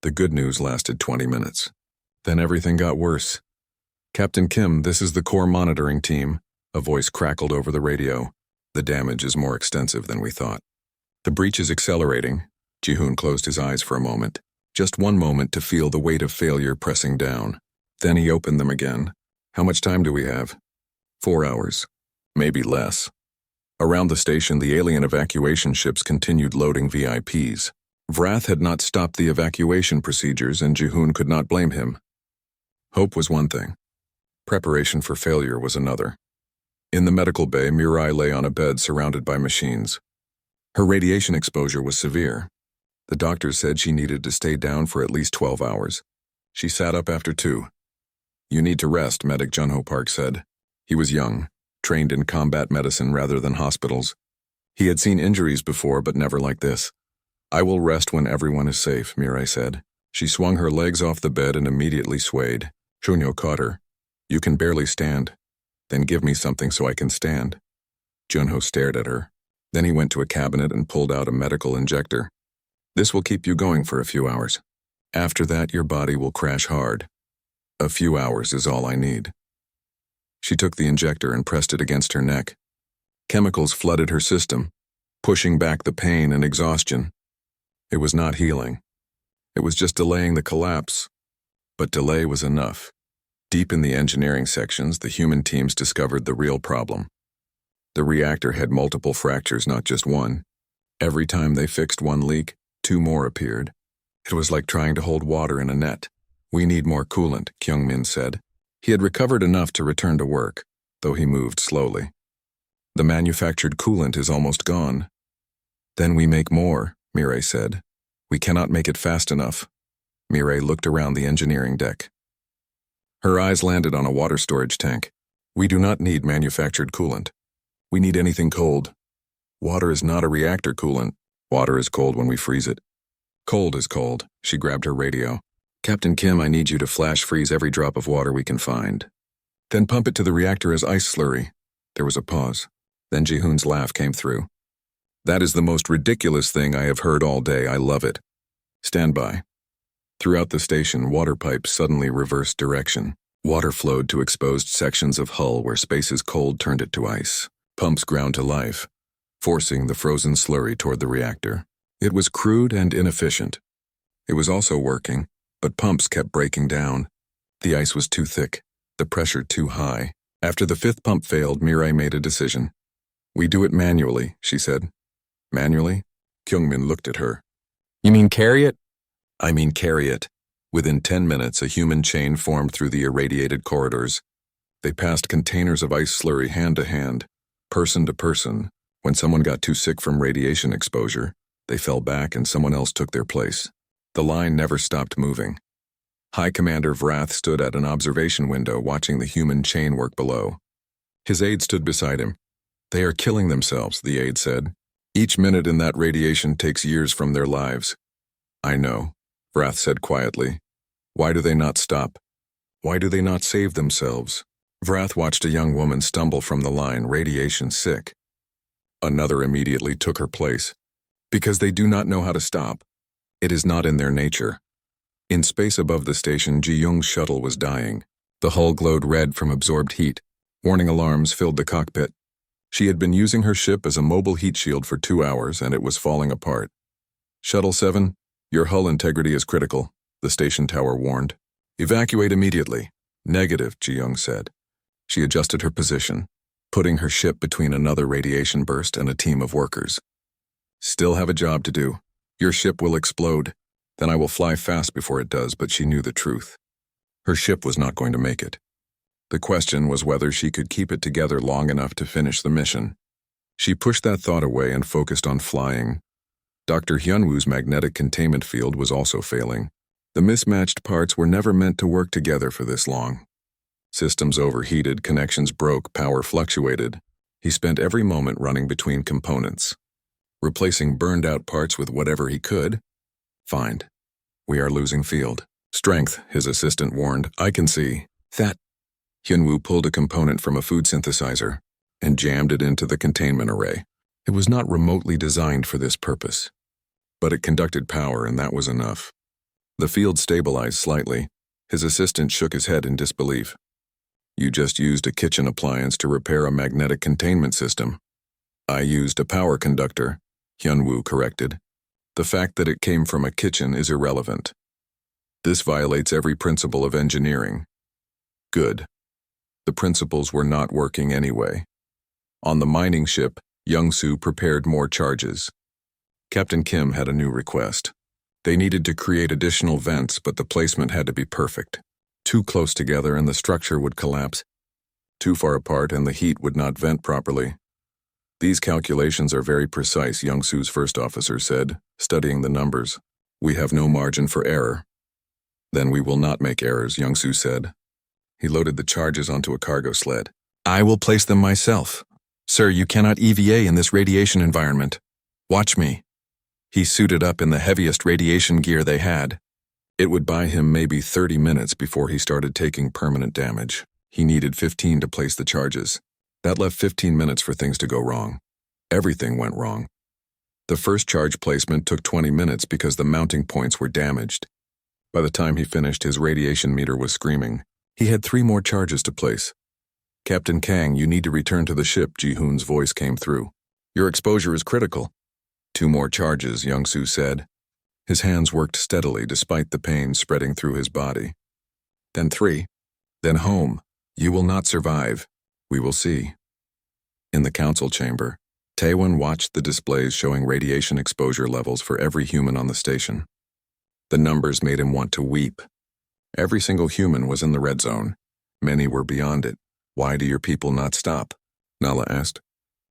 The good news lasted 20 minutes. Then everything got worse. "Captain Kim, this is the core monitoring team," a voice crackled over the radio. "The damage is more extensive than we thought. The breach is accelerating." Ji-hoon closed his eyes for a moment. Just one moment to feel the weight of failure pressing down. Then he opened them again. "How much time do we have?" 4 hours. Maybe less. Around the station, the alien evacuation ships continued loading VIPs. Vrath had not stopped the evacuation procedures, and Ji-hoon could not blame him. Hope was one thing. Preparation for failure was another. In the medical bay, Mirai lay on a bed surrounded by machines. Her radiation exposure was severe. The doctors said she needed to stay down for at least 12 hours. She sat up after 2. "You need to rest," Medic Junho Park said. He was young, trained in combat medicine rather than hospitals. He had seen injuries before, but never like this. "I will rest when everyone is safe," Mirai said. She swung her legs off the bed and immediately swayed. Junho caught her. "You can barely stand. Then give me something so I can stand." Junho stared at her. Then he went to a cabinet and pulled out a medical injector. "This will keep you going for a few hours. After that, your body will crash hard. A few hours is all I need." She took the injector and pressed it against her neck. Chemicals flooded her system, pushing back the pain and exhaustion. It was not healing. It was just delaying the collapse. But delay was enough. Deep in the engineering sections, the human teams discovered the real problem. The reactor had multiple fractures, not just one. Every time they fixed one leak, 2 more appeared. It was like trying to hold water in a net. "We need more coolant," Kyung-min said. He had recovered enough to return to work, though he moved slowly. "The manufactured coolant is almost gone." "Then we make more," Mirai said. "We cannot make it fast enough." Mirai looked around the engineering deck. Her eyes landed on a water storage tank. "We do not need manufactured coolant. We need anything cold. Water is not a reactor coolant. Water is cold when we freeze it." "Cold is cold." She grabbed her radio. "Captain Kim, I need you to flash freeze every drop of water we can find. Then pump it to the reactor as ice slurry." There was a pause. Then Ji-hoon's laugh came through. "That is the most ridiculous thing I have heard all day. I love it. Stand by." Throughout the station, water pipes suddenly reversed direction. Water flowed to exposed sections of hull where space's cold turned it to ice. Pumps ground to life, forcing the frozen slurry toward the reactor. It was crude and inefficient. It was also working, but pumps kept breaking down. The ice was too thick, the pressure too high. After the 5th pump failed, Mirai made a decision. "We do it manually," she said. "Manually?" Kyung-min looked at her. "You mean carry it?" "I mean carry it." Within 10 minutes, a human chain formed through the irradiated corridors. They passed containers of ice slurry hand to hand, person to person. When someone got too sick from radiation exposure, they fell back and someone else took their place. The line never stopped moving. High Commander Vrath stood at an observation window watching the human chain work below. His aide stood beside him. "They are killing themselves," the aide said. "Each minute in that radiation takes years from their lives." "I know," Vrath said quietly. "Why do they not stop? Why do they not save themselves?" Vrath watched a young woman stumble from the line, radiation sick. Another immediately took her place. "Because they do not know how to stop. It is not in their nature." In space above the station, Ji-young's shuttle was dying. The hull glowed red from absorbed heat. Warning alarms filled the cockpit. She had been using her ship as a mobile heat shield for 2 hours, and it was falling apart. "Shuttle 7, your hull integrity is critical," the station tower warned. "Evacuate immediately." "Negative," Ji-young said. She adjusted her position, putting her ship between another radiation burst and a team of workers. "Still have a job to do. Your ship will explode. Then I will fly fast before it does," but she knew the truth. Her ship was not going to make it. The question was whether she could keep it together long enough to finish the mission. She pushed that thought away and focused on flying. Dr. Hyunwoo's magnetic containment field was also failing. The mismatched parts were never meant to work together for this long. Systems overheated, connections broke, power fluctuated. He spent every moment running between components, replacing burned-out parts with whatever he could. "Find. We are losing field." "Strength," his assistant warned. "I can see." "That." Hyunwoo pulled a component from a food synthesizer and jammed it into the containment array. It was not remotely designed for this purpose, but it conducted power, and that was enough. The field stabilized slightly. His assistant shook his head in disbelief. You just used a kitchen appliance to repair a magnetic containment system. I used a power conductor, Hyunwoo corrected. The fact that it came from a kitchen is irrelevant. This violates every principle of engineering. Good. The principles were not working anyway. On the mining ship, Young-soo prepared more charges. Captain Kim had a new request. They needed to create additional vents, but the placement had to be perfect. Too close together and the structure would collapse. Too far apart and the heat would not vent properly. These calculations are very precise, Young-soo's first officer said, studying the numbers. We have no margin for error. Then we will not make errors, Young-soo said. He loaded the charges onto a cargo sled. I will place them myself. Sir, you cannot EVA in this radiation environment. Watch me. He suited up in the heaviest radiation gear they had. It would buy him maybe 30 minutes before he started taking permanent damage. He needed 15 to place the charges. That left 15 minutes for things to go wrong. Everything went wrong. The first charge placement took 20 minutes because the mounting points were damaged. By the time he finished, his radiation meter was screaming. He had 3 more charges to place. Captain Kang, you need to return to the ship, Ji-hoon's voice came through. Your exposure is critical. 2 more charges, Young-soo said. His hands worked steadily despite the pain spreading through his body. Then 3. Then home. You will not survive. We will see. In the council chamber, Taewon watched the displays showing radiation exposure levels for every human on the station. The numbers made him want to weep. Every single human was in the red zone. Many were beyond it. Why do your people not stop? Nala asked.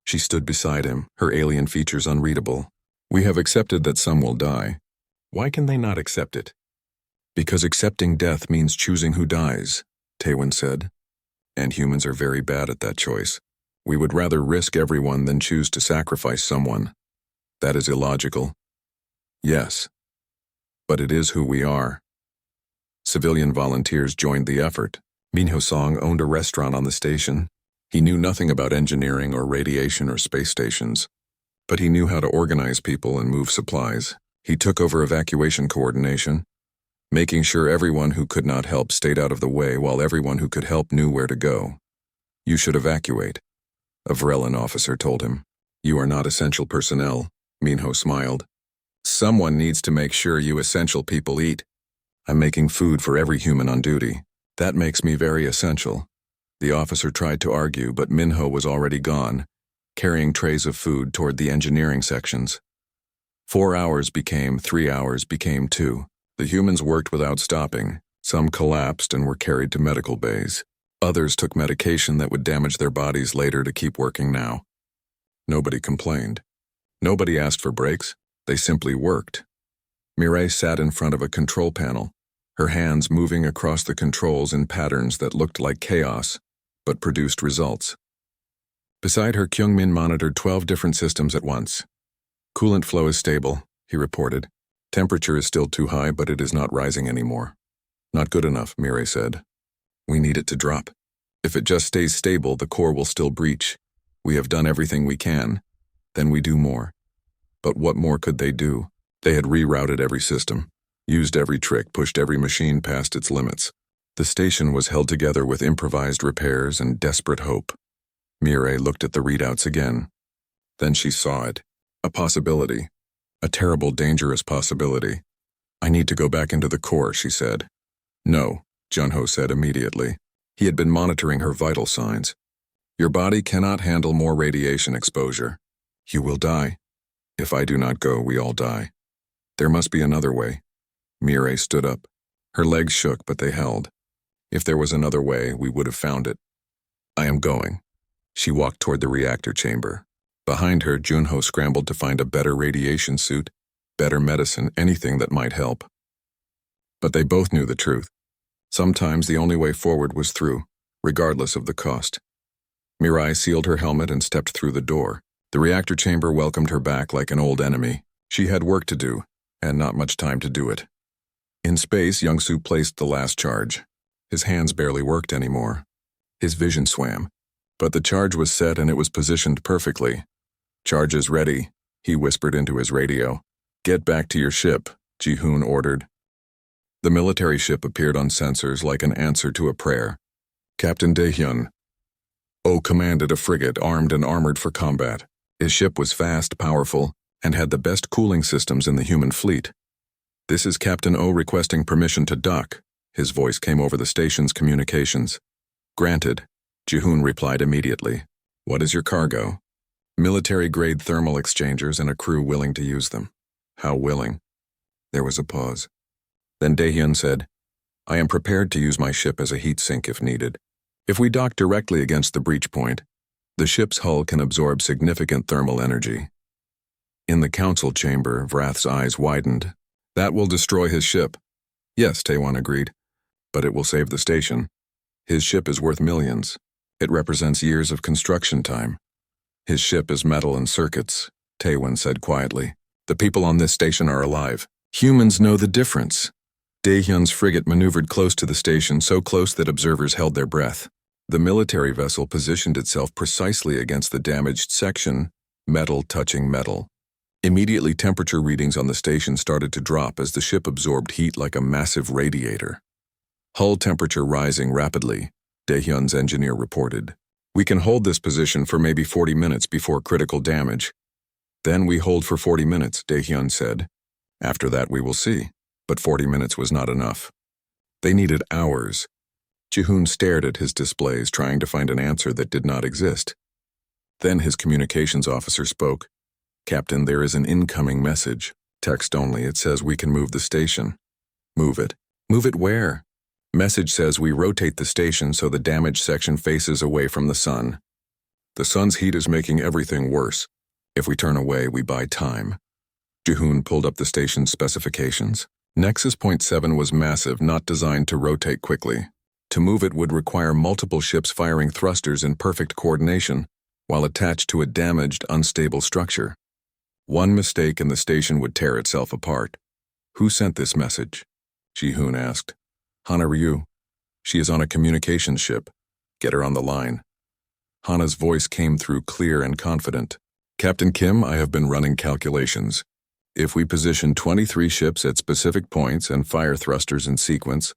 She stood beside him, her alien features unreadable. We have accepted that some will die. Why can they not accept it? Because accepting death means choosing who dies, Taewon said. And humans are very bad at that choice. We would rather risk everyone than choose to sacrifice someone. That is illogical. Yes. But it is who we are. Civilian volunteers joined the effort. Minho Song owned a restaurant on the station. He knew nothing about engineering or radiation or space stations, but he knew how to organize people and move supplies. He took over evacuation coordination, making sure everyone who could not help stayed out of the way while everyone who could help knew where to go. You should evacuate, a Vrellan officer told him. You are not essential personnel, Minho smiled. Someone needs to make sure you essential people eat. I'm making food for every human on duty. That makes me very essential. The officer tried to argue, but Minho was already gone, carrying trays of food toward the engineering sections. 4 hours became 3 hours became 2. The humans worked without stopping. Some collapsed and were carried to medical bays. Others took medication that would damage their bodies later to keep working now. Nobody complained. Nobody asked for breaks. They simply worked. Mireille sat in front of a control panel, her hands moving across the controls in patterns that looked like chaos, but produced results. Beside her, Kyungmin monitored 12 different systems at once. Coolant flow is stable, he reported. Temperature is still too high, but it is not rising anymore. Not good enough, Mireille said. We need it to drop. If it just stays stable, the core will still breach. We have done everything we can. Then we do more. But what more could they do? They had rerouted every system, used every trick, pushed every machine past its limits. The station was held together with improvised repairs and desperate hope. Mireille looked at the readouts again. Then she saw it. A possibility. A terrible, dangerous possibility. I need to go back into the core, she said. No, Junho said immediately. He had been monitoring her vital signs. Your body cannot handle more radiation exposure. You will die. If I do not go, we all die. There must be another way. Mireille stood up. Her legs shook, but they held. If there was another way, we would have found it. I am going. She walked toward the reactor chamber. Behind her, Junho scrambled to find a better radiation suit, better medicine, anything that might help. But they both knew the truth. Sometimes the only way forward was through, regardless of the cost. Mireille sealed her helmet and stepped through the door. The reactor chamber welcomed her back like an old enemy. She had work to do, and not much time to do it. In space, Young-soo placed the last charge. His hands barely worked anymore. His vision swam. But the charge was set and it was positioned perfectly. Charge is ready, he whispered into his radio. Get back to your ship, Ji-hoon ordered. The military ship appeared on sensors like an answer to a prayer. Captain Daehyun commanded a frigate armed and armored for combat. His ship was fast, powerful, and had the best cooling systems in the human fleet. This is Captain O requesting permission to dock. His voice came over the station's communications. Granted, Ji-hoon replied immediately. What is your cargo? Military-grade thermal exchangers and a crew willing to use them. How willing? There was a pause. Then Daehyun said, I am prepared to use my ship as a heat sink if needed. If we dock directly against the breach point, the ship's hull can absorb significant thermal energy. In the council chamber, Vrath's eyes widened. That will destroy his ship. Yes, Taewon agreed, but it will save the station. His ship is worth millions. It represents years of construction time. His ship is metal and circuits, Taewon said quietly. The people on this station are alive. Humans know the difference. Daehyun's frigate maneuvered close to the station, so close that observers held their breath. The military vessel positioned itself precisely against the damaged section, metal touching metal. Immediately, temperature readings on the station started to drop as the ship absorbed heat like a massive radiator. Hull temperature rising rapidly, Daehyun's engineer reported. We can hold this position for maybe 40 minutes before critical damage. Then we hold for 40 minutes, Daehyun said. After that we will see. But 40 minutes was not enough. They needed hours. Ji-hoon stared at his displays, trying to find an answer that did not exist. Then his communications officer spoke. Captain, there is an incoming message. Text only. It says we can move the station. Move it. Move it where? Message says we rotate the station so the damaged section faces away from the sun. The sun's heat is making everything worse. If we turn away, we buy time. Ji-hoon pulled up the station's specifications. Nexus Point 7 was massive, not designed to rotate quickly. To move it would require multiple ships firing thrusters in perfect coordination, while attached to a damaged, unstable structure. One mistake and the station would tear itself apart. Who sent this message? Ji-hoon asked. Hana Ryu. She is on a communications ship. Get her on the line. Hana's voice came through clear and confident. Captain Kim, I have been running calculations. If we position 23 ships at specific points and fire thrusters in sequence,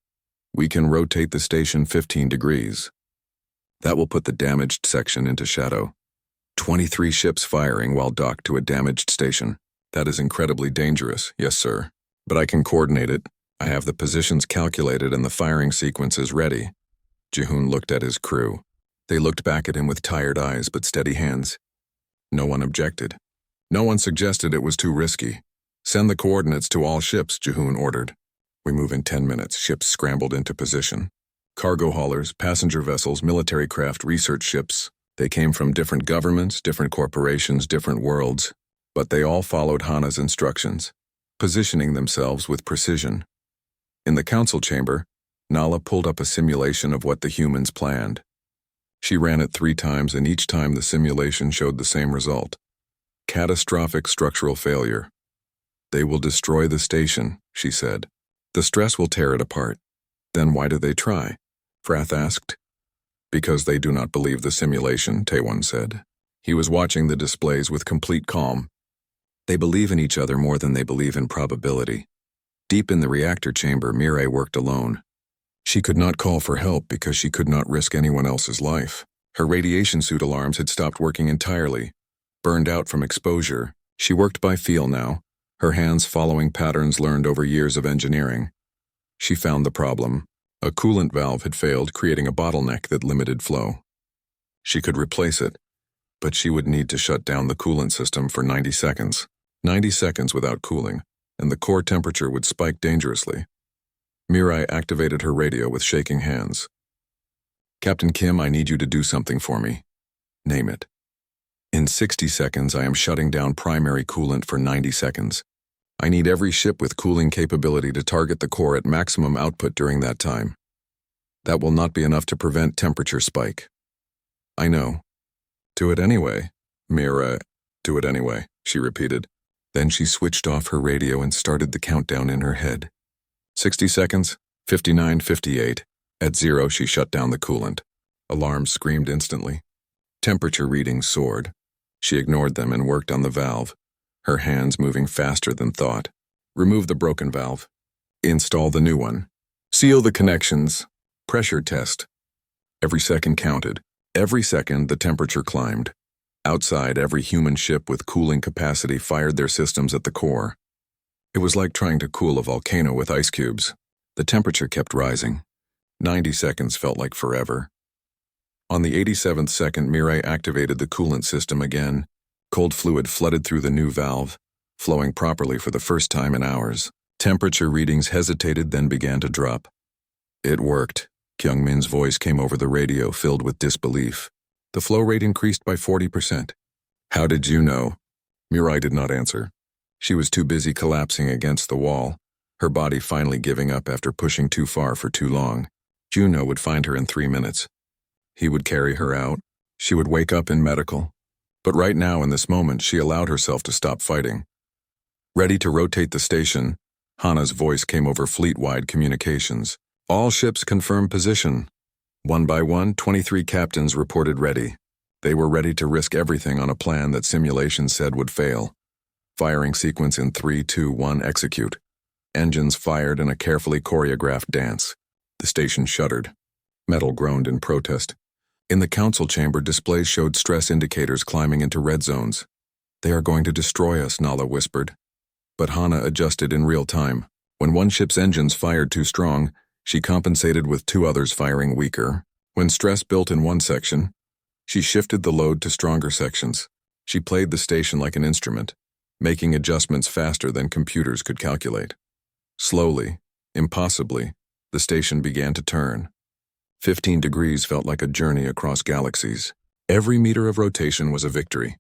we can rotate the station 15 degrees. That will put the damaged section into shadow. 23 ships firing while docked to a damaged station. That is incredibly dangerous, yes sir. But I can coordinate it. I have the positions calculated and the firing sequences ready. Ji-hoon looked at his crew. They looked back at him with tired eyes but steady hands. No one objected. No one suggested it was too risky. Send the coordinates to all ships, Ji-hoon ordered. We move in 10 minutes. Ships scrambled into position. Cargo haulers, passenger vessels, military craft, research ships. They came from different governments, different corporations, different worlds, but they all followed Hana's instructions, positioning themselves with precision. In the council chamber, Nala pulled up a simulation of what the humans planned. She ran it 3 times, and each time the simulation showed the same result. Catastrophic structural failure. They will destroy the station, she said. The stress will tear it apart. Then why do they try? Vrath asked. Because they do not believe the simulation, Taewon said. He was watching the displays with complete calm. They believe in each other more than they believe in probability. Deep in the reactor chamber, Mirai worked alone. She could not call for help because she could not risk anyone else's life. Her radiation suit alarms had stopped working entirely. Burned out from exposure, she worked by feel now, her hands following patterns learned over years of engineering. She found the problem. A coolant valve had failed, creating a bottleneck that limited flow. She could replace it, but she would need to shut down the coolant system for 90 seconds. 90 seconds without cooling, and the core temperature would spike dangerously. Mirai activated her radio with shaking hands. Captain Kim, I need you to do something for me. Name it. In 60 seconds, I am shutting down primary coolant for 90 seconds. I need every ship with cooling capability to target the core at maximum output during that time. That will not be enough to prevent temperature spike. I know. Do it anyway. Mirai, do it anyway, she repeated. Then she switched off her radio and started the countdown in her head. 60 seconds, 59, 58. At 0, she shut down the coolant. Alarms screamed instantly. Temperature readings soared. She ignored them and worked on the valve, her hands moving faster than thought. Remove the broken valve. Install the new one. Seal the connections. Pressure test. Every second counted. Every second, the temperature climbed. Outside, every human ship with cooling capacity fired their systems at the core. It was like trying to cool a volcano with ice cubes. The temperature kept rising. 90 seconds felt like forever. On the 87th second, Mirai activated the coolant system again. Cold fluid flooded through the new valve, flowing properly for the first time in hours. Temperature readings hesitated, then began to drop. It worked. Kyungmin's voice came over the radio, filled with disbelief. The flow rate increased by 40%. How did you know? Mirai did not answer. She was too busy collapsing against the wall, her body finally giving up after pushing too far for too long. Juno would find her in 3 minutes. He would carry her out. She would wake up in medical. But right now, in this moment, she allowed herself to stop fighting. Ready to rotate the station, Hana's voice came over fleet-wide communications. All ships confirm position. One by one, 23 captains reported ready. They were ready to risk everything on a plan that simulation said would fail. Firing sequence in 3, 2, 1, execute. Engines fired in a carefully choreographed dance. The station shuddered. Metal groaned in protest. In the council chamber, displays showed stress indicators climbing into red zones. They are going to destroy us, Nala whispered. But Hana adjusted in real time. When one ship's engines fired too strong, she compensated with 2 others firing weaker. When stress built in one section, she shifted the load to stronger sections. She played the station like an instrument, making adjustments faster than computers could calculate. Slowly, impossibly, the station began to turn. 15 degrees felt like a journey across galaxies. Every meter of rotation was a victory.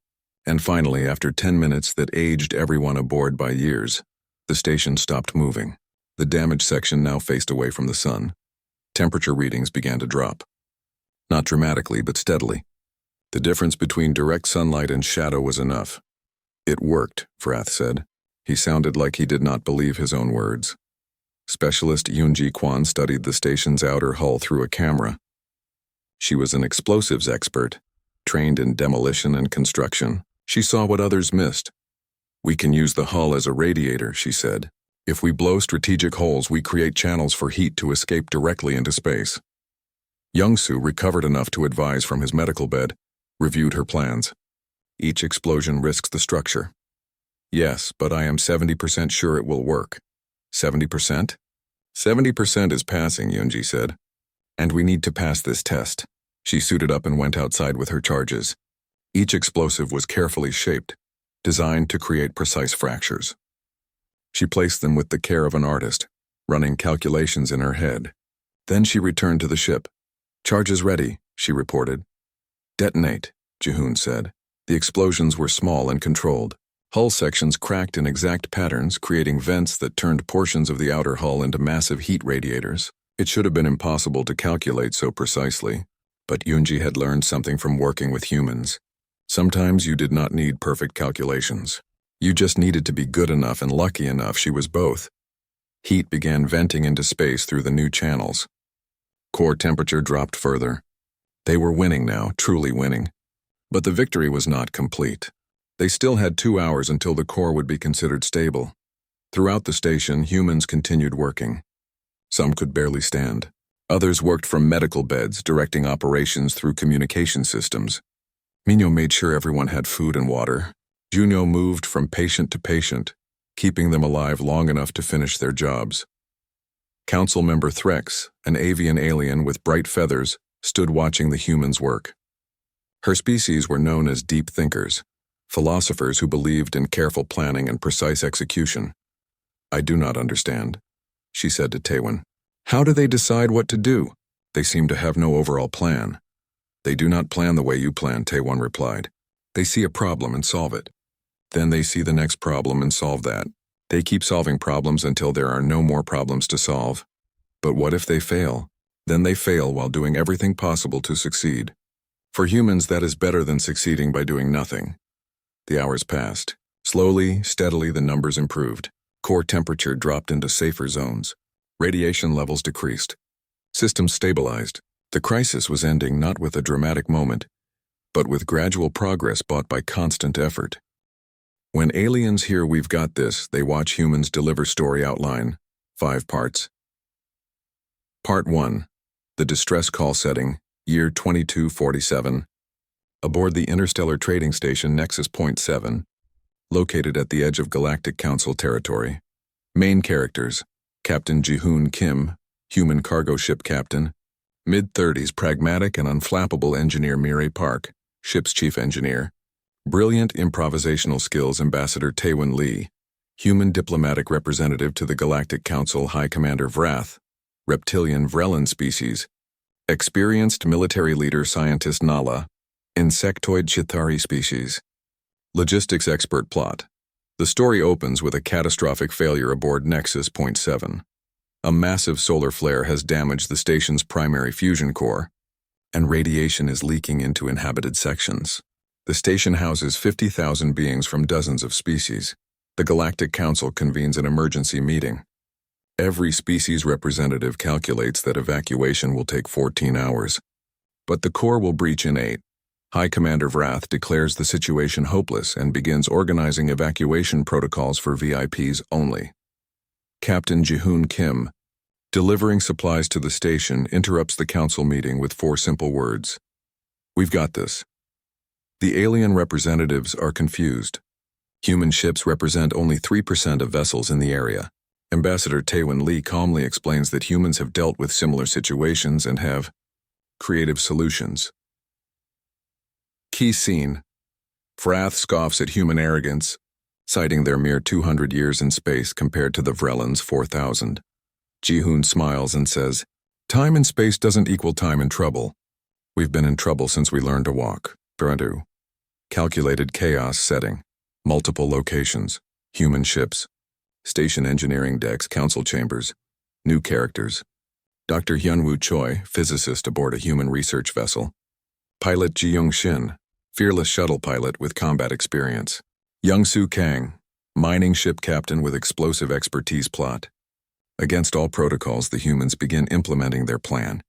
And finally, after 10 minutes that aged everyone aboard by years, the station stopped moving. The damaged section now faced away from the sun. Temperature readings began to drop. Not dramatically, but steadily. The difference between direct sunlight and shadow was enough. It worked, Vrath said. He sounded like he did not believe his own words. Specialist Yoonji Kwan studied the station's outer hull through a camera. She was an explosives expert, trained in demolition and construction. She saw what others missed. We can use the hull as a radiator, she said. If we blow strategic holes, we create channels for heat to escape directly into space. Young-soo, recovered enough to advise from his medical bed, reviewed her plans. Each explosion risks the structure. Yes, but I am 70% sure it will work. 70%? 70% is passing, Yoonji said. And we need to pass this test. She suited up and went outside with her charges. Each explosive was carefully shaped, designed to create precise fractures. She placed them with the care of an artist, running calculations in her head. Then she returned to the ship. Charges ready, she reported. Detonate, Jihoon said. The explosions were small and controlled. Hull sections cracked in exact patterns, creating vents that turned portions of the outer hull into massive heat radiators. It should have been impossible to calculate so precisely, but Yoonji had learned something from working with humans. Sometimes you did not need perfect calculations. You just needed to be good enough and lucky enough. She was both. Heat began venting into space through the new channels. Core temperature dropped further. They were winning now, truly winning. But the victory was not complete. They still had 2 hours until the core would be considered stable. Throughout the station, humans continued working. Some could barely stand. Others worked from medical beds, directing operations through communication systems. Minho made sure everyone had food and water. Juno moved from patient to patient, keeping them alive long enough to finish their jobs. Council member Threx, an avian alien with bright feathers, stood watching the humans work. Her species were known as deep thinkers, philosophers who believed in careful planning and precise execution. I do not understand, she said to Taewon. How do they decide what to do? They seem to have no overall plan. They do not plan the way you plan, Taewon replied. They see a problem and solve it. Then they see the next problem and solve that. They keep solving problems until there are no more problems to solve. But what if they fail? Then they fail while doing everything possible to succeed. For humans, that is better than succeeding by doing nothing. The hours passed. Slowly, steadily, the numbers improved. Core temperature dropped into safer zones. Radiation levels decreased. Systems stabilized. The crisis was ending not with a dramatic moment, but with gradual progress bought by constant effort. When aliens hear we've got this, they watch humans deliver story outline. 5 parts. Part 1. The Distress Call Setting, Year 2247. Aboard the Interstellar Trading Station Nexus Point 7, located at the edge of Galactic Council territory. Main characters: Captain Ji-hoon Kim, human cargo ship captain; mid-30s pragmatic and unflappable engineer Mireille Park, ship's chief engineer; brilliant improvisational skills Ambassador Taewon Lee, human diplomatic representative to the Galactic Council High Commander Vrath, reptilian Vrellan species; experienced military leader scientist Nala, insectoid Chitauri species. Logistics expert plot. The story opens with a catastrophic failure aboard Nexus Point 7. A massive solar flare has damaged the station's primary fusion core, and radiation is leaking into inhabited sections. The station houses 50,000 beings from dozens of species. The Galactic Council convenes an emergency meeting. Every species representative calculates that evacuation will take 14 hours, but the core will breach in 8. High Commander Vrath declares the situation hopeless and begins organizing evacuation protocols for VIPs only. Captain Ji-hoon Kim, delivering supplies to the station, interrupts the council meeting with 4 simple words: "We've got this." The alien representatives are confused. Human ships represent only 3% of vessels in the area. Ambassador Taewon Lee calmly explains that humans have dealt with similar situations and have creative solutions. Key scene. Vrath scoffs at human arrogance, citing their mere 200 years in space compared to the Vrellans' 4,000. Ji-hoon smiles and says, "Time in space doesn't equal time in trouble. We've been in trouble since we learned to walk." Bradu. Calculated chaos setting. Multiple locations. Human ships. Station engineering decks, council chambers. New characters. Dr. Hyunwoo Choi, physicist aboard a human research vessel. Pilot Ji-young Shin, fearless shuttle pilot with combat experience. Young-soo Kang, mining ship captain with explosive expertise plot. Against all protocols, the humans begin implementing their plan.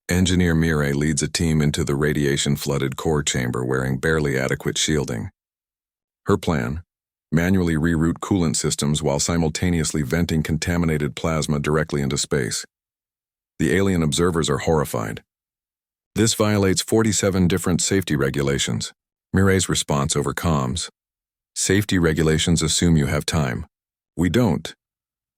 Engineer Mireille leads a team into the radiation-flooded core chamber wearing barely adequate shielding. Her plan: manually reroute coolant systems while simultaneously venting contaminated plasma directly into space. The alien observers are horrified. This violates 47 different safety regulations. Mireille's response over comms: "Safety regulations assume you have time. We don't."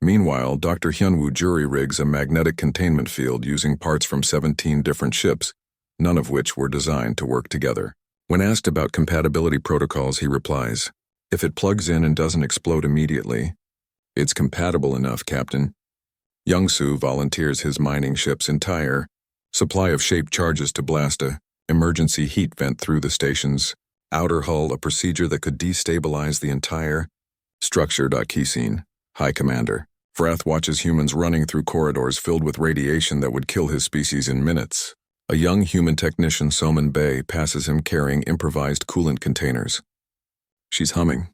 Meanwhile, Dr. Hyunwoo jury-rigs a magnetic containment field using parts from 17 different ships, none of which were designed to work together. When asked about compatibility protocols, he replies, "If it plugs in and doesn't explode immediately, it's compatible enough, Captain." Young-soo volunteers his mining ship's entire supply of shaped charges to blast a emergency heat vent through the station's outer hull, a procedure that could destabilize the entire structure. Key scene. High Commander Vrath watches humans running through corridors filled with radiation that would kill his species in minutes. A young human technician, Soman Bae, passes him carrying improvised coolant containers. She's humming.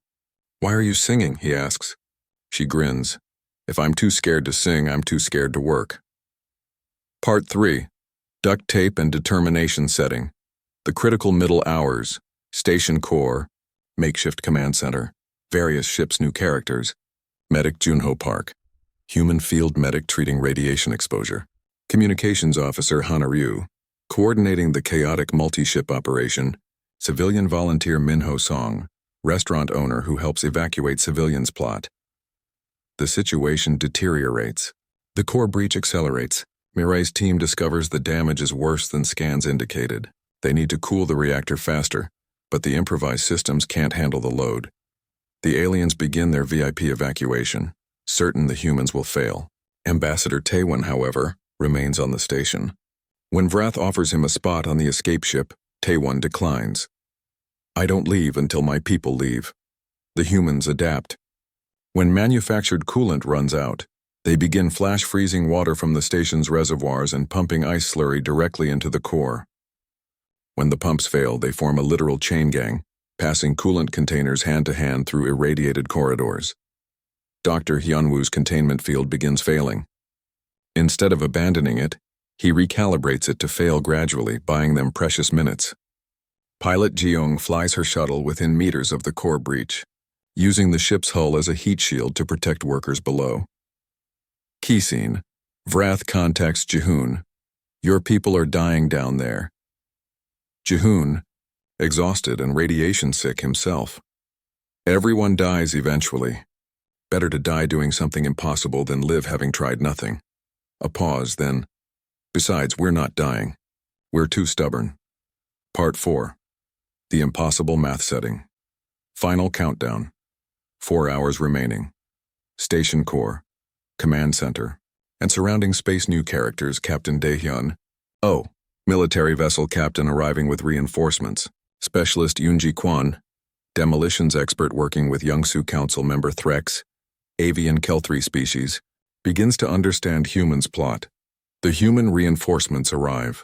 "Why are you singing?" he asks. She grins. "If I'm too scared to sing, I'm too scared to work." Part 3. Duct tape and determination setting. The critical middle hours. Station core. Makeshift command center. Various ships' new characters. Medic Junho Park. Human field medic treating radiation exposure. Communications officer Hana Ryu. Coordinating the chaotic multi-ship operation. Civilian volunteer Minho Song. Restaurant owner who helps evacuate civilians plot. The situation deteriorates. The core breach accelerates. Mireille's team discovers the damage is worse than scans indicated. They need to cool the reactor faster, but the improvised systems can't handle the load. The aliens begin their VIP evacuation, certain the humans will fail. Ambassador Taewon, however, remains on the station. When Vrath offers him a spot on the escape ship, Taewon declines. "I don't leave until my people leave." The humans adapt. When manufactured coolant runs out, they begin flash freezing water from the station's reservoirs and pumping ice slurry directly into the core. When the pumps fail, they form a literal chain gang, passing coolant containers hand to hand through irradiated corridors. Dr. Hyunwoo's containment field begins failing. Instead of abandoning it, he recalibrates it to fail gradually, buying them precious minutes. Pilot Ji-young flies her shuttle within meters of the core breach, using the ship's hull as a heat shield to protect workers below. Key scene. Vrath contacts Jihoon. Your people are dying down there. Jihoon, exhausted and radiation sick himself. Everyone dies eventually. Better to die doing something impossible than live having tried nothing. A pause, then. Besides, we're not dying. We're too stubborn. Part 4. The impossible math setting. Final countdown. 4 hours remaining. Station core. Command center. And surrounding space new characters, Captain Daehyun. Oh, military vessel captain arriving with reinforcements. Specialist Yoonji Kwon. Demolitions expert working with Youngsu Council member Threx. Avian Kelthri species. Begins to understand humans' plot. The human reinforcements arrive.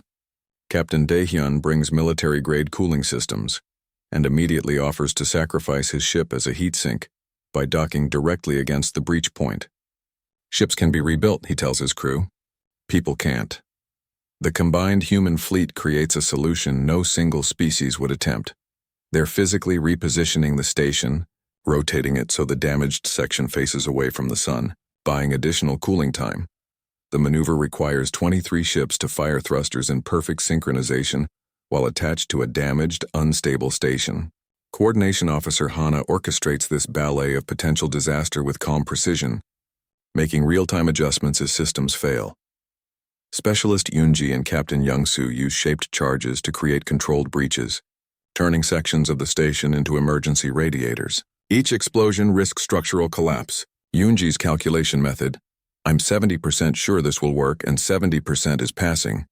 Captain Daehyun brings military-grade cooling systems and immediately offers to sacrifice his ship as a heat sink by docking directly against the breach point. Ships can be rebuilt, he tells his crew. People can't. The combined human fleet creates a solution no single species would attempt. They're physically repositioning the station, rotating it so the damaged section faces away from the sun, buying additional cooling time. The maneuver requires 23 ships to fire thrusters in perfect synchronization while attached to a damaged, unstable station. Coordination Officer Hana orchestrates this ballet of potential disaster with calm precision, making real-time adjustments as systems fail. Specialist Yoonji and Captain Youngsu use shaped charges to create controlled breaches, turning sections of the station into emergency radiators. Each explosion risks structural collapse. Yoonji's calculation method: I'm 70% sure this will work and 70% is passing.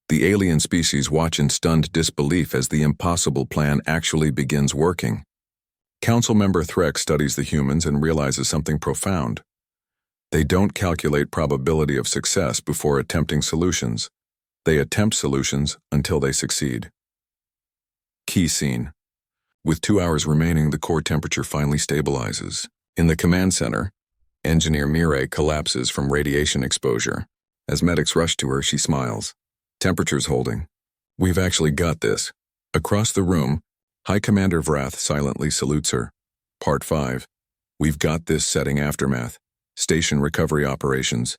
The alien species watch in stunned disbelief as the impossible plan actually begins working. Council member Threx studies the humans and realizes something profound. They don't calculate probability of success before attempting solutions. They attempt solutions until they succeed. Key scene. With 2 hours remaining, the core temperature finally stabilizes. In the command center, Engineer Mireille collapses from radiation exposure. As medics rush to her, she smiles. Temperature's holding. We've actually got this. Across the room, High Commander Vrath silently salutes her. Part 5. We've got this setting aftermath. Station recovery operations.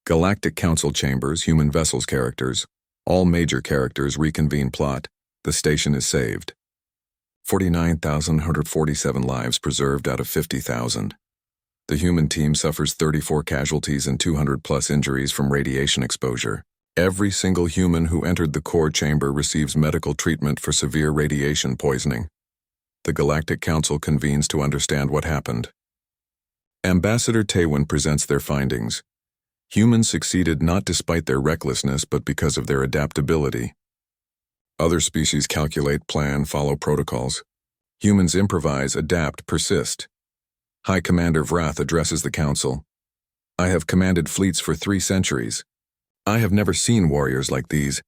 Galactic Council chambers, human vessels characters. All major characters reconvene plot. The station is saved. 49,147 lives preserved out of 50,000. The human team suffers 34 casualties and 200+ injuries from radiation exposure. Every single human who entered the core chamber receives medical treatment for severe radiation poisoning. The Galactic Council convenes to understand what happened. Ambassador Taewon presents their findings. Humans succeeded not despite their recklessness but because of their adaptability. Other species calculate, plan, follow protocols. Humans improvise, adapt, persist. High Commander Vrath addresses the Council. I have commanded fleets for 3 centuries. I have never seen warriors like these,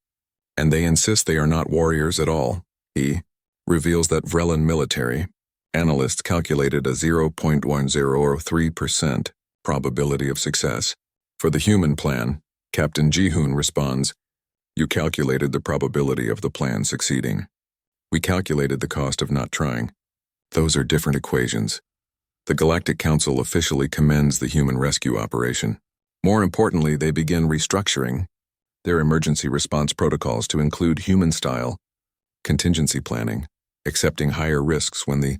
and they insist they are not warriors at all. He reveals that Vrellan military analysts calculated a 0.1003% probability of success. For the human plan, Captain Jihoon responds, You calculated the probability of the plan succeeding. We calculated the cost of not trying. Those are different equations. The Galactic Council officially commends the human rescue operation. More importantly, they begin restructuring their emergency response protocols to include human-style contingency planning, accepting higher risks when the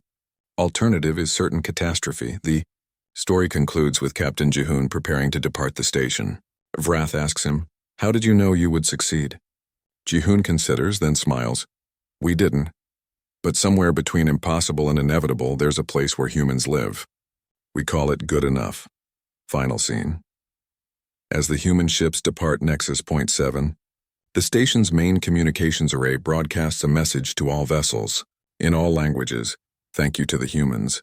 alternative is certain catastrophe. The story concludes with Captain Jihoon preparing to depart the station. Vrath asks him, How did you know you would succeed? Jihoon considers, then smiles. We didn't. But somewhere between impossible and inevitable, there's a place where humans live. We call it good enough. Final scene. As the human ships depart Nexus Point 7, the station's main communications array broadcasts a message to all vessels, in all languages, thank you to the humans.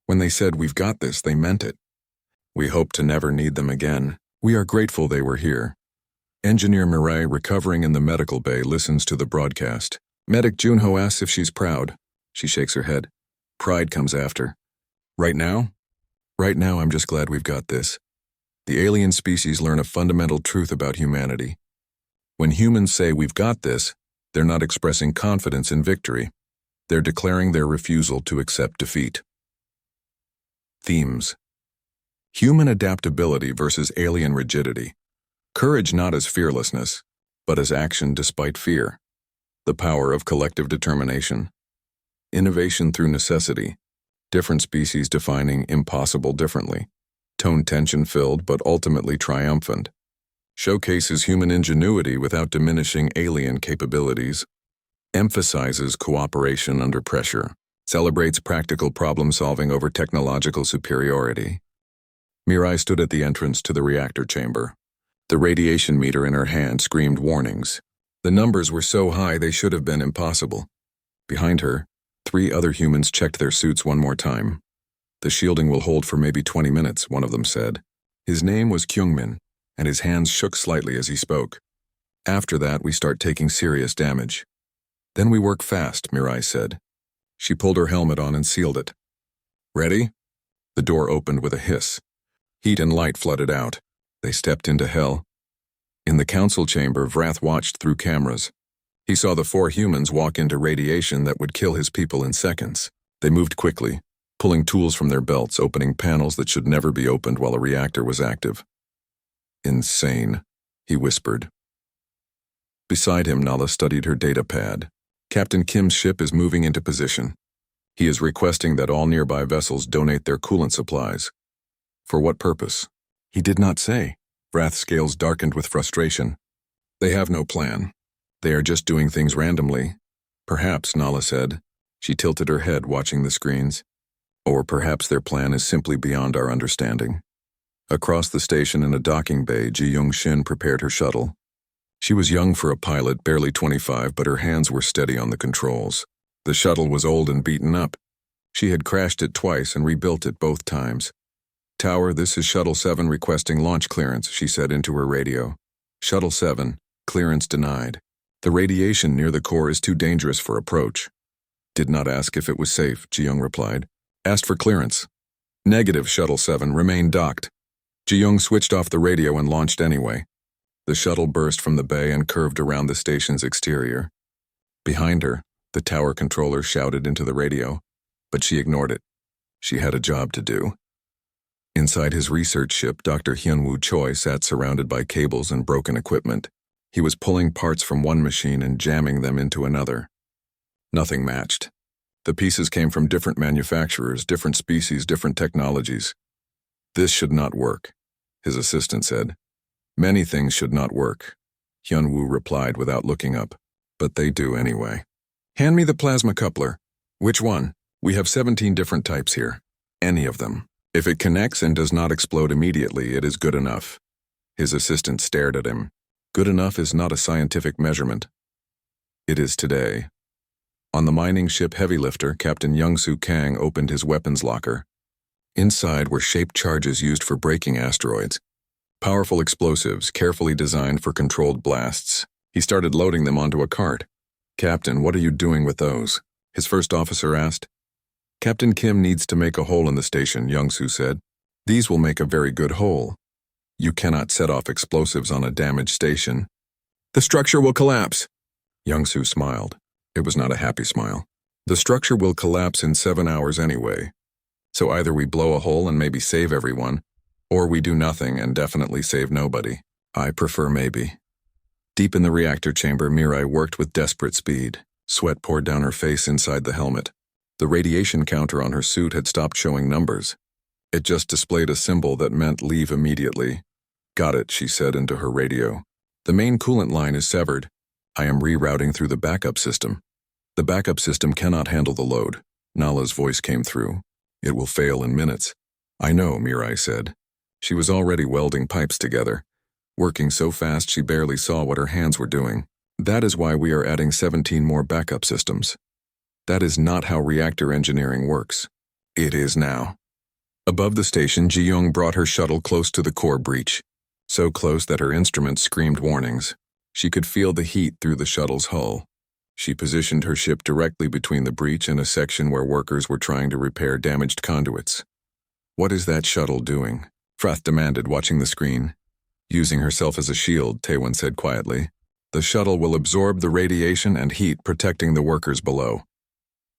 When they said, We've got this, they meant it. We hope to never need them again. We are grateful they were here. Engineer Mireille, recovering in the medical bay, listens to the broadcast. Medic Junho asks if she's proud. She shakes her head. Pride comes after. Right now? Right now, I'm just glad we've got this. The alien species learn a fundamental truth about humanity. When humans say we've got this, they're not expressing confidence in victory. They're declaring their refusal to accept defeat. Themes. Human adaptability versus alien rigidity. Courage not as fearlessness, but as action despite fear. The power of collective determination. Innovation through necessity. Different species defining impossible differently. Tone tension-filled but ultimately triumphant. Showcases human ingenuity without diminishing alien capabilities. Emphasizes cooperation under pressure. Celebrates practical problem-solving over technological superiority. Mirai stood at the entrance to the reactor chamber. The radiation meter in her hand screamed warnings. The numbers were so high they should have been impossible. Behind her, 3 other humans checked their suits one more time. The shielding will hold for maybe 20 minutes, one of them said. His name was Kyungmin, and his hands shook slightly as he spoke. After that, we start taking serious damage. Then we work fast, Mirai said. She pulled her helmet on and sealed it. Ready? The door opened with a hiss. Heat and light flooded out. They stepped into hell. In the council chamber, Vrath watched through cameras. He saw the 4 humans walk into radiation that would kill his people in seconds. They moved quickly, pulling tools from their belts, opening panels that should never be opened while a reactor was active. Insane, he whispered. Beside him, Nala studied her data pad. Captain Kim's ship is moving into position. He is requesting that all nearby vessels donate their coolant supplies. For what purpose? He did not say. Vrath's scales darkened with frustration. They have no plan. They are just doing things randomly. Perhaps, Nala said. She tilted her head, watching the screens. Or perhaps their plan is simply beyond our understanding. Across the station in a docking bay, Ji-young Shin prepared her shuttle. She was young for a pilot, barely 25, but her hands were steady on the controls. The shuttle was old and beaten up. She had crashed it twice and rebuilt it both times. Tower, this is Shuttle 7 requesting launch clearance, she said into her radio. Shuttle 7, clearance denied. The radiation near the core is too dangerous for approach. Did not ask if it was safe, Ji-young replied. Asked for clearance. Negative, Shuttle 7, remain docked. Ji-young switched off the radio and launched anyway. The shuttle burst from the bay and curved around the station's exterior. Behind her, the tower controller shouted into the radio, but she ignored it. She had a job to do. Inside his research ship, Dr. Hyunwoo Choi sat surrounded by cables and broken equipment. He was pulling parts from one machine and jamming them into another. Nothing matched. The pieces came from different manufacturers, different species, different technologies. This should not work, his assistant said. Many things should not work, Hyunwoo replied without looking up. But they do anyway. Hand me the plasma coupler. Which one? We have 17 different types here. Any of them. If it connects and does not explode immediately, it is good enough. His assistant stared at him. Good enough is not a scientific measurement. It is today. On the mining ship Heavy Lifter, Captain Young-soo Kang opened his weapons locker. Inside were shaped charges used for breaking asteroids. Powerful explosives, carefully designed for controlled blasts. He started loading them onto a cart. Captain, what are you doing with those? His first officer asked. Captain Kim needs to make a hole in the station, Young-soo said. These will make a very good hole. You cannot set off explosives on a damaged station. The structure will collapse. Young-soo smiled. It was not a happy smile. The structure will collapse in 7 hours anyway. So either we blow a hole and maybe save everyone, or we do nothing and definitely save nobody. I prefer maybe. Deep in the reactor chamber, Mirai worked with desperate speed. Sweat poured down her face inside the helmet. The radiation counter on her suit had stopped showing numbers. It just displayed a symbol that meant leave immediately. Got it, she said into her radio. The main coolant line is severed. I am rerouting through the backup system. The backup system cannot handle the load. Nala's voice came through. It will fail in minutes. I know, Mirai said. She was already welding pipes together, working so fast she barely saw what her hands were doing. That is why we are adding 17 more backup systems. That is not how reactor engineering works. It is now. Above the station, Ji-young brought her shuttle close to the core breach. So close that her instruments screamed warnings. She could feel the heat through the shuttle's hull. She positioned her ship directly between the breach and a section where workers were trying to repair damaged conduits. What is that shuttle doing? Frath demanded, watching the screen. Using herself as a shield, Taewon said quietly. The shuttle will absorb the radiation and heat, protecting the workers below.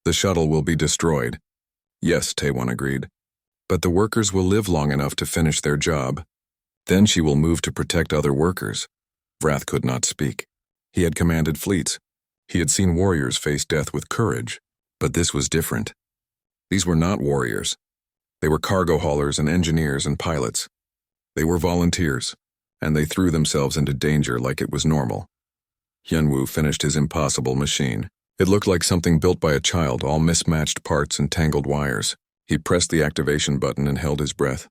The shuttle will be destroyed. Yes, Taewon agreed. But the workers will live long enough to finish their job. Then she will move to protect other workers. Vrath could not speak. He had commanded fleets. He had seen warriors face death with courage. But this was different. These were not warriors. They were cargo haulers and engineers and pilots. They were volunteers, and they threw themselves into danger like it was normal. Hyunwoo finished his impossible machine. It looked like something built by a child, all mismatched parts and tangled wires. He pressed the activation button and held his breath.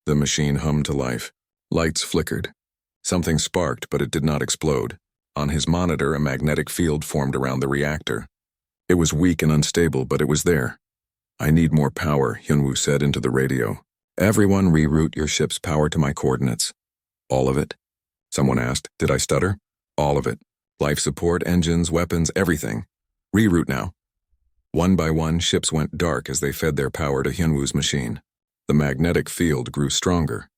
The machine hummed to life. Lights flickered. Something sparked, but it did not explode. On his monitor, a magnetic field formed around the reactor. It was weak and unstable, but it was there. "I need more power," Hyunwoo said into the radio. "Everyone reroute your ship's power to my coordinates." "All of it?" Someone asked. Did I stutter? "All of it. Life support, engines, weapons, everything. Reroute now." One by one, ships went dark as they fed their power to Hyunwoo's machine. The magnetic field grew stronger.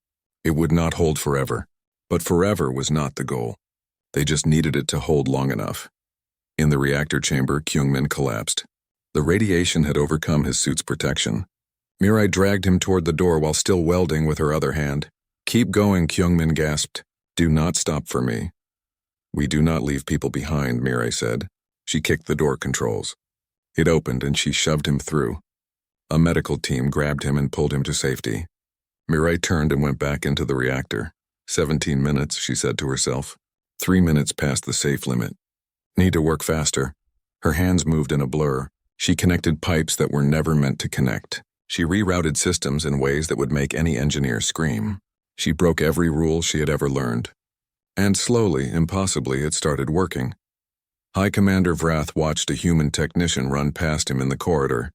It would not hold forever. But forever was not the goal. They just needed it to hold long enough. In the reactor chamber, Kyungmin collapsed. The radiation had overcome his suit's protection. Mirai dragged him toward the door while still welding with her other hand. "Keep going," Kyungmin gasped. "Do not stop for me." "We do not leave people behind," Mirai said. She kicked the door controls. It opened and she shoved him through. A medical team grabbed him and pulled him to safety. Mirai turned and went back into the reactor. 17 minutes, she said to herself. 3 minutes past the safe limit. Need to work faster. Her hands moved in a blur. She connected pipes that were never meant to connect. She rerouted systems in ways that would make any engineer scream. She broke every rule she had ever learned. And slowly, impossibly, it started working. High Commander Vrath watched a human technician run past him in the corridor.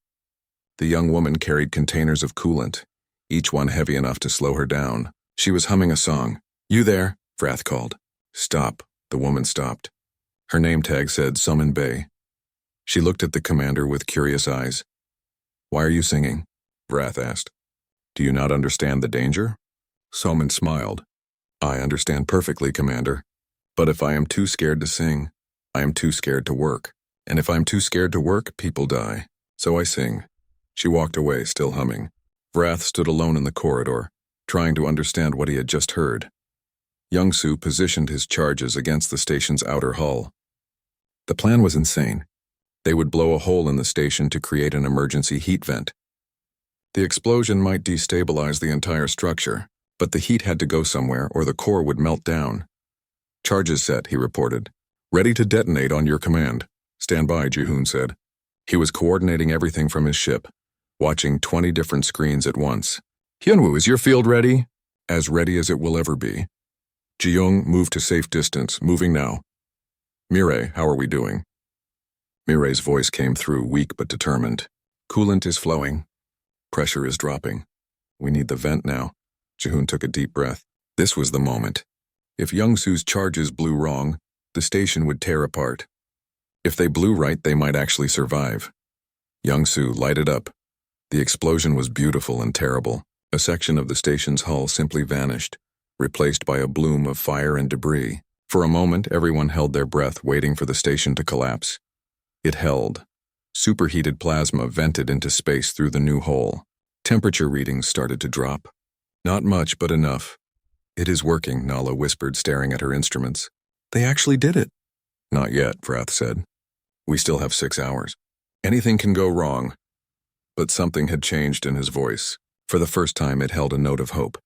The young woman carried containers of coolant, each one heavy enough to slow her down. She was humming a song. "You there?" Vrath called. "Stop." The woman stopped. Her name tag said Summon Bay. She looked at the commander with curious eyes. "Why are you singing?" Vrath asked. "Do you not understand the danger?" Soman smiled. "I understand perfectly, Commander. But if I am too scared to sing, I am too scared to work. And if I'm too scared to work, people die. So I sing." She walked away, still humming. Vrath stood alone in the corridor, trying to understand what he had just heard. Young-soo positioned his charges against the station's outer hull. The plan was insane. They would blow a hole in the station to create an emergency heat vent. The explosion might destabilize the entire structure, but the heat had to go somewhere or the core would melt down. "Charges set," he reported. "Ready to detonate on your command." "Stand by," Ji-hoon said. He was coordinating everything from his ship, watching 20 different screens at once. "Hyunwoo, is your field ready?" "As ready as it will ever be." "Ji-young, move to safe distance. Moving now." "Mirai, how are we doing?" Mirai's voice came through, weak but determined. "Coolant is flowing. Pressure is dropping. We need the vent now." Ji-hoon took a deep breath. This was the moment. If Young-soo's charges blew wrong, the station would tear apart. If they blew right, they might actually survive. Young-soo lighted up. The explosion was beautiful and terrible. A section of the station's hull simply vanished, replaced by a bloom of fire and debris. For a moment, everyone held their breath, waiting for the station to collapse. It held. Superheated plasma vented into space through the new hole. Temperature readings started to drop. Not much, but enough. "It is working," Nala whispered, staring at her instruments. "They actually did it." "Not yet," Vrath said. "We still have 6 hours. Anything can go wrong." But something had changed in his voice. For the first time, it held a note of hope.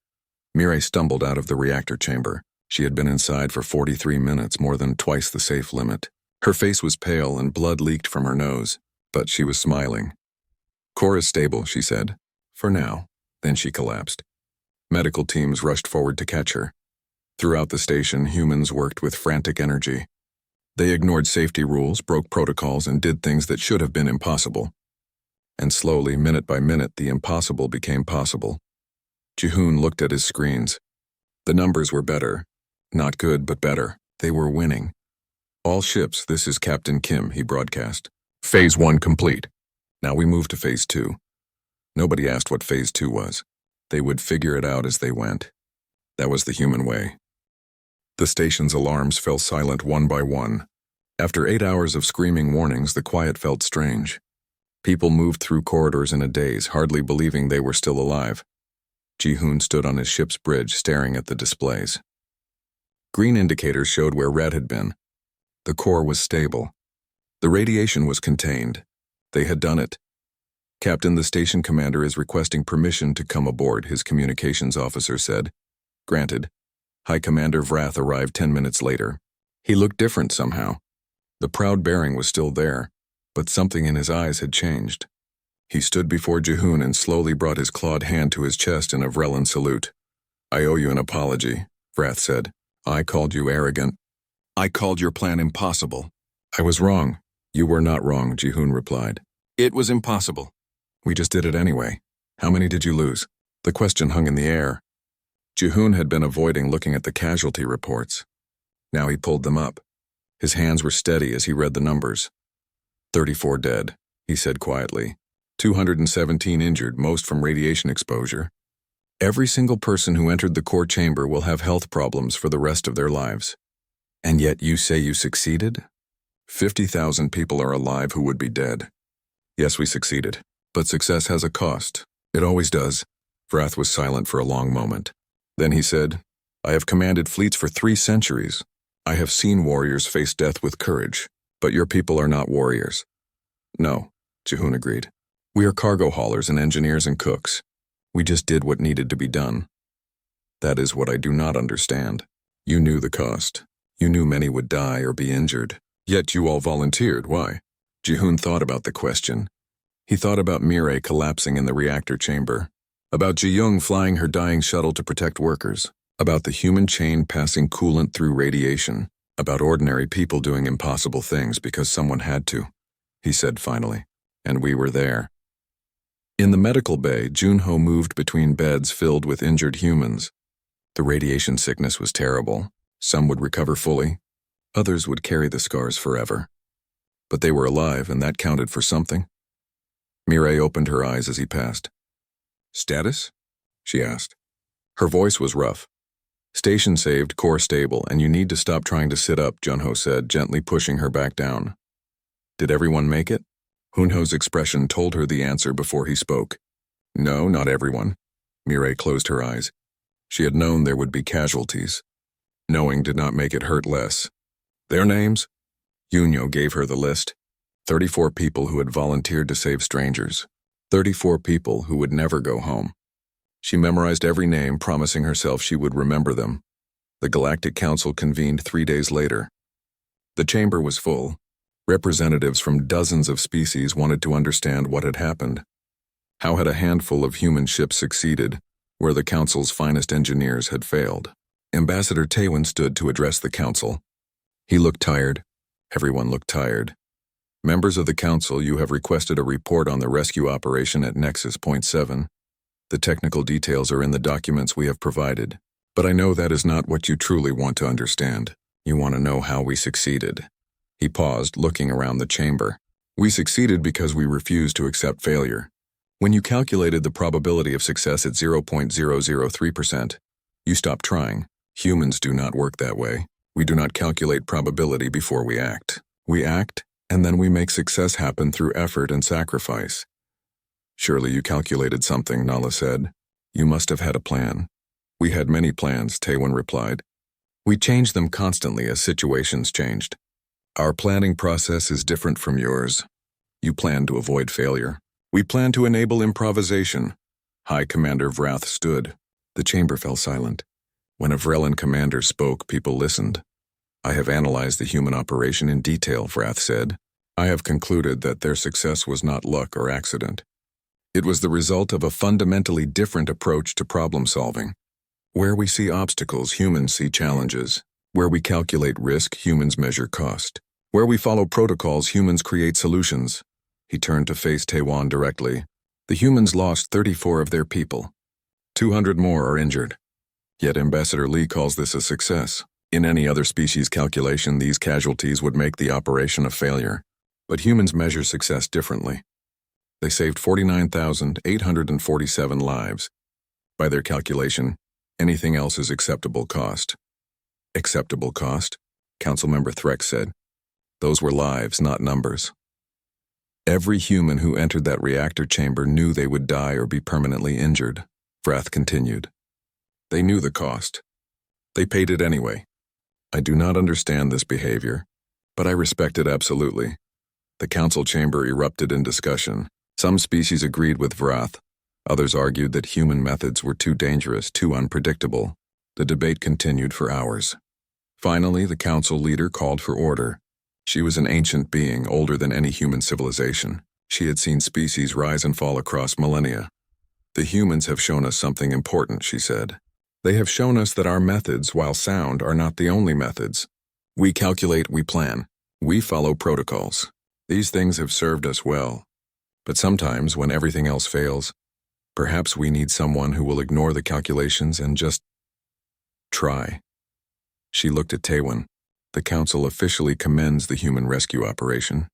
Mirai stumbled out of the reactor chamber. She had been inside for 43 minutes, more than twice the safe limit. Her face was pale and blood leaked from her nose, but she was smiling. "Core is stable," she said. "For now." Then she collapsed. Medical teams rushed forward to catch her. Throughout the station, humans worked with frantic energy. They ignored safety rules, broke protocols, and did things that should have been impossible. And slowly, minute by minute, the impossible became possible. Ji-hoon looked at his screens. The numbers were better. Not good, but better. They were winning. "All ships, this is Captain Kim," he broadcast. "Phase 1 complete. Now we move to Phase 2. Nobody asked what Phase 2 was. They would figure it out as they went. That was the human way. The station's alarms fell silent one by one. After 8 hours of screaming warnings, the quiet felt strange. People moved through corridors in a daze, hardly believing they were still alive. Ji-hoon stood on his ship's bridge, staring at the displays. Green indicators showed where red had been. The core was stable. The radiation was contained. They had done it. "Captain, the station commander is requesting permission to come aboard," his communications officer said. "Granted." High Commander Vrath arrived 10 minutes later. He looked different somehow. The proud bearing was still there, but something in his eyes had changed. He stood before Ji-hoon and slowly brought his clawed hand to his chest in a Vrellan salute. "I owe you an apology," Vrath said. "I called you arrogant. I called your plan impossible." "I was wrong." "You were not wrong," Ji-hoon replied. "It was impossible. We just did it anyway. How many did you lose?" The question hung in the air. Ji-hoon had been avoiding looking at the casualty reports. Now he pulled them up. His hands were steady as he read the numbers. 34 dead, he said quietly. 217 injured, most from radiation exposure. Every single person who entered the core chamber will have health problems for the rest of their lives. And yet you say you succeeded? 50,000 people are alive who would be dead. Yes, we succeeded. But success has a cost. It always does. Vrath was silent for a long moment. Then he said, "I have commanded fleets for 3 centuries. I have seen warriors face death with courage, but your people are not warriors." "No," Ji-hoon agreed. "We are cargo haulers and engineers and cooks. We just did what needed to be done." "That is what I do not understand. You knew the cost. You knew many would die or be injured. Yet you all volunteered. Why?" Ji-hoon thought about the question. He thought about Mireille collapsing in the reactor chamber, about Ji-young flying her dying shuttle to protect workers, about the human chain passing coolant through radiation, about ordinary people doing impossible things because someone had to, he said finally, and we were there. In the medical bay, Junho moved between beds filled with injured humans. The radiation sickness was terrible. Some would recover fully. Others would carry the scars forever. But they were alive, and that counted for something. Mireille opened her eyes as he passed. "Status?" she asked. Her voice was rough. "Station saved, core stable, and you need to stop trying to sit up," Junho said, gently pushing her back down. "Did everyone make it?" Hunho's expression told her the answer before he spoke. "No, not everyone." Mireille closed her eyes. She had known there would be casualties. Knowing did not make it hurt less. "Their names?" Junho gave her the list. 34 people who had volunteered to save strangers. 34 people who would never go home. She memorized every name, promising herself she would remember them. The Galactic Council convened 3 days later. The chamber was full. Representatives from dozens of species wanted to understand what had happened. How had a handful of human ships succeeded, where the Council's finest engineers had failed? Ambassador Taewon stood to address the Council. He looked tired. Everyone looked tired. "Members of the Council, you have requested a report on the rescue operation at Nexus Point 7. The technical details are in the documents we have provided. But I know that is not what you truly want to understand. You want to know how we succeeded." He paused, looking around the chamber. "We succeeded because we refused to accept failure. When you calculated the probability of success at 0.003%, you stopped trying. Humans do not work that way. We do not calculate probability before we act. We act, and then we make success happen through effort and sacrifice." "Surely you calculated something," Nala said. "You must have had a plan." "We had many plans," Taewon replied. "We changed them constantly as situations changed. Our planning process is different from yours. You plan to avoid failure. We plan to enable improvisation." High Commander Vrath stood. The chamber fell silent. When a Vrellan commander spoke, people listened. "I have analyzed the human operation in detail," Vrath said. "I have concluded that their success was not luck or accident. It was the result of a fundamentally different approach to problem solving. Where we see obstacles, humans see challenges. Where we calculate risk, humans measure cost. Where we follow protocols, humans create solutions." He turned to face Taewon directly. "The humans lost 34 of their people. 200 more are injured. Yet Ambassador Lee calls this a success. In any other species calculation, these casualties would make the operation a failure. But humans measure success differently. They saved 49,847 lives. By their calculation, anything else is acceptable cost." "Acceptable cost?" Councilmember Threx said. "Those were lives, not numbers." Every human who entered that reactor chamber knew they would die or be permanently injured. Vrath continued. They knew the cost. They paid it anyway. I do not understand this behavior, but I respect it absolutely. The council chamber erupted in discussion. Some species agreed with Vrath. Others argued that human methods were too dangerous, too unpredictable. The debate continued for hours. Finally, the council leader called for order. She was an ancient being, older than any human civilization. She had seen species rise and fall across millennia. The humans have shown us something important, she said. They have shown us that our methods, while sound, are not the only methods. We calculate, we plan. We follow protocols. These things have served us well. But sometimes, when everything else fails, perhaps we need someone who will ignore the calculations and just try. She looked at Taewon. The council officially commends the human rescue operation.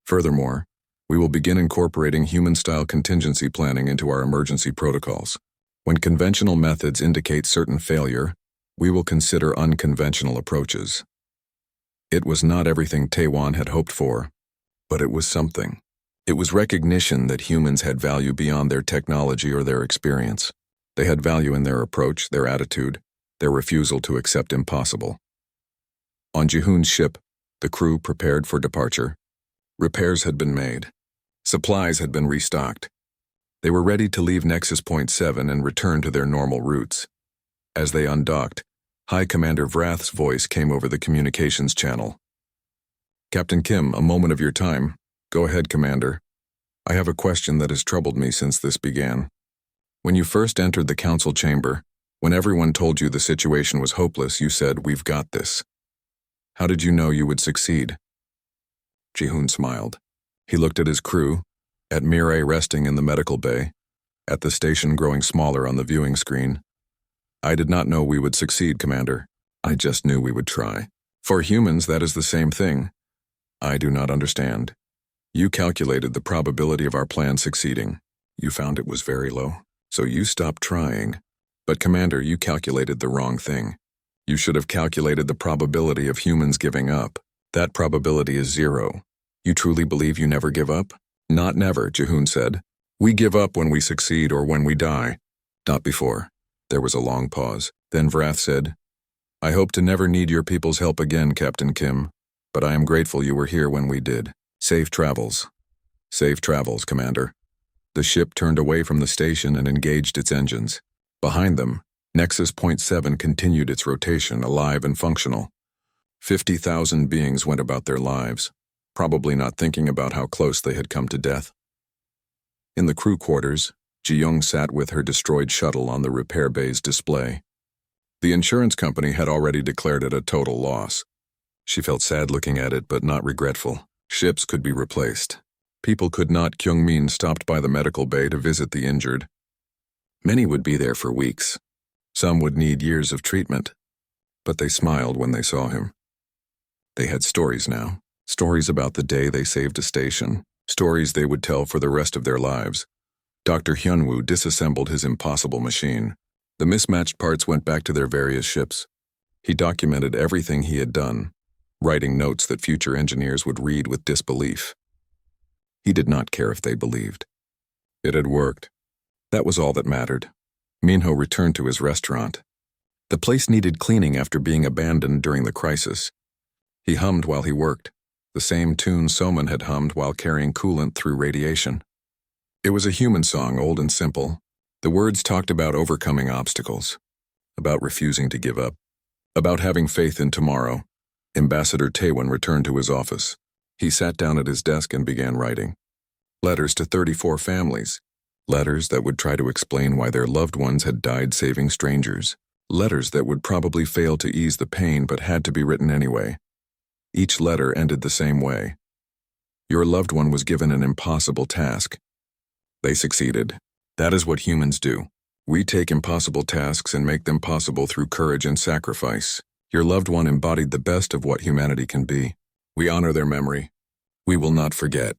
Furthermore, we will begin incorporating human-style contingency planning into our emergency protocols. When conventional methods indicate certain failure, we will consider unconventional approaches. It was not everything Taewon had hoped for, but it was something. It was recognition that humans had value beyond their technology or their experience. They had value in their approach, their attitude, their refusal to accept impossible. On Jihoon's ship, the crew prepared for departure. Repairs had been made. Supplies had been restocked. They were ready to leave Nexus Point 7 and return to their normal routes. As they undocked, High Commander Vrath's voice came over the communications channel. Captain Kim, a moment of your time. Go ahead, Commander. I have a question that has troubled me since this began. When you first entered the council chamber, when everyone told you the situation was hopeless, you said, "We've got this." How did you know you would succeed? Jihoon smiled. He looked at his crew, at Mireille resting in the medical bay, at the station growing smaller on the viewing screen. I did not know we would succeed, Commander. I just knew we would try. For humans, that is the same thing. I do not understand. You calculated the probability of our plan succeeding. You found it was very low, so you stopped trying. But Commander, you calculated the wrong thing. You should have calculated the probability of humans giving up. That probability is 0. You truly believe you never give up? Not never, Jihoon said. We give up when we succeed or when we die. Not before. There was a long pause. Then Vrath said, I hope to never need your people's help again, Captain Kim, but I am grateful you were here when we did. Safe travels. Safe travels, Commander. The ship turned away from the station and engaged its engines. Behind them, Nexus Point 7 continued its rotation, alive and functional. 50,000 beings went about their lives, probably not thinking about how close they had come to death. In the crew quarters, Ji-young sat with her destroyed shuttle on the repair bay's display. The insurance company had already declared it a total loss. She felt sad looking at it, but not regretful. Ships could be replaced. People could not. Kyung-min stopped by the medical bay to visit the injured. Many would be there for weeks. Some would need years of treatment. But they smiled when they saw him. They had stories now. Stories about the day they saved a station. Stories they would tell for the rest of their lives. Dr. Hyunwoo disassembled his impossible machine. The mismatched parts went back to their various ships. He documented everything he had done, writing notes that future engineers would read with disbelief. He did not care if they believed. It had worked. That was all that mattered. Minho returned to his restaurant. The place needed cleaning after being abandoned during the crisis. He hummed while he worked, the same tune Soman had hummed while carrying coolant through radiation. It was a human song, old and simple. The words talked about overcoming obstacles, about refusing to give up, about having faith in tomorrow. Ambassador Taewon returned to his office. He sat down at his desk and began writing. Letters to 34 families. Letters that would try to explain why their loved ones had died saving strangers. Letters that would probably fail to ease the pain but had to be written anyway. Each letter ended the same way. Your loved one was given an impossible task. They succeeded. That is what humans do. We take impossible tasks and make them possible through courage and sacrifice. Your loved one embodied the best of what humanity can be. We honor their memory. We will not forget.